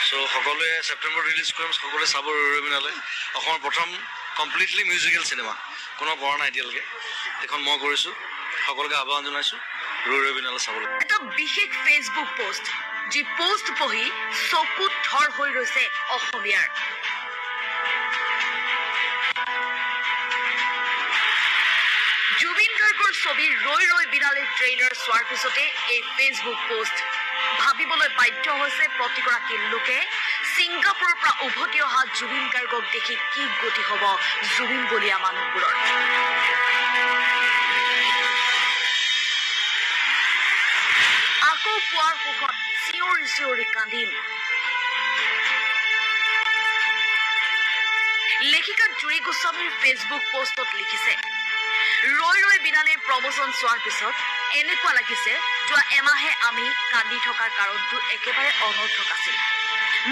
So সকলোৱে September release কৰিম, সকলোৱে চাব ৰৈ বিনালে। অসমৰ প্ৰথম কমপ্লিটলি মিউজিকেল চিনেমা, কোনো কৰা নাই এতিয়ালৈকে, এইখন মই কৰিছোঁ। সকলোকে আহ্বান জনাইছোঁ ৰৈ বিনালে চাবলৈ। এটা বিশেষ ফেচবুক পোষ্ট, যি পোষ্ট পঢ়ি চকুত থৰ হৈ ৰৈছে অসমীয়াৰ। জুবিন গাৰ্গৰ ছবি ৰৈ ৰৈ বিনালেৰ ট্ৰেইলাৰ চোৱাৰ পিছতে এই ফেচবুক পোষ্ট। ভাবিবলৈ বাধ্য হৈছে প্ৰতিগৰাকী লোকে, ছিংগাপুৰৰ পৰা উভতি অহা জুবিন গাৰ্গক দেখি কি গতি হ'ব জুবিন বলীয়া মানুহবোৰৰ। আকৌ পুৱাৰ সুখত চিঞৰি চিঞৰি কান্দিম। লেখিকা জুৰি গোস্বামীৰ ফেচবুক পোষ্টত লিখিছে, ৰৈ ৰৈ বিনালেৰ প্ৰমোচন চোৱাৰ পিছত এনেকুৱা লাগিছে যোৱা এমাহে আমি কান্দি থকাৰ কাৰণটো একেবাৰে অনৰ্থক আছিল।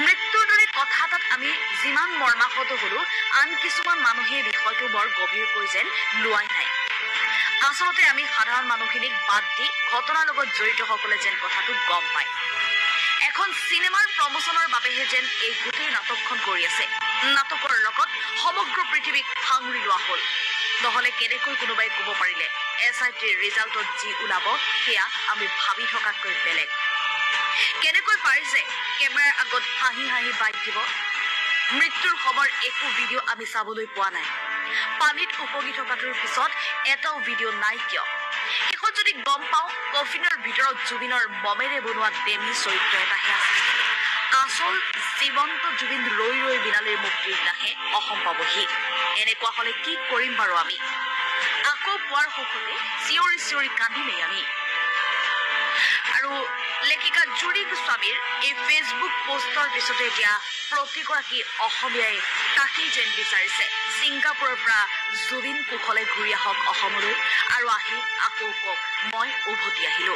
মৃত্যুৰ দৰে কথা এটাত আমি যিমান মৰ্মাহত হলো, আন কিছুমান মানুহে বিষয়টো বৰ গভীৰকৈ যেন লোৱাই নাই। আচলতে আমি সাধাৰণ মানুহখিনিক বাদ দি ঘটনাৰ লগত জড়িতসকলে যেন কথাটো গম পায়। এখন চিনেমাৰ প্ৰমোচনৰ বাবেহে যেন এই গোটেই নাটকখন কৰি আছে। নাটকৰ লগত সমগ্ৰ পৃথিৱীক সাঙুৰি লোৱা হ'ল। নহলে কেনেকৈ কোনোবাই ক'ব পাৰিলে SITৰ ৰিজাল্টত যি ওলাব সেয়া আমি ভাবি থকাতকৈ বেলেগ। কেনেকৈ পাৰিছে কেমেৰাৰ আগত হাঁহি হাঁহি বাইক দিব। মৃত্যুৰ সময়ৰ একো ভিডিঅ' আমি চাবলৈ পোৱা নাই। পানীত উপঙি থকাটোৰ পিছত এটাও ভিডিঅ' নাই কিয়? শেষত যদি গম পাওঁ কফিনৰ ভিতৰত জুবিনৰ মমেৰে বনোৱা ডেমি চৰিত্ৰ এটাহে আছে। আচল জীৱন্ত জুবিন ৰৈ ৰৈ বিনালেৰ মুক্তিৰ দিনাহে অসম পাবহি। এনেকুৱা হলে কি কৰিম বাৰু আমি? আকৌ পুৱাৰ সুখতে চিঞৰি চিঞৰি কান্দিমেই আমি। আৰু লেখিকা জুৰি গোস্বামীৰ এই ফেচবুক পোষ্টৰ পিছতে এতিয়া প্ৰতিগৰাকী অসমীয়াই তাকেই যেন বিচাৰিছে, ছিংগাপুৰৰ পৰা জুবিন কুশলে ঘূৰি আহক অসমলৈ আৰু আহি আকৌ কওক মই উভতি আহিলো।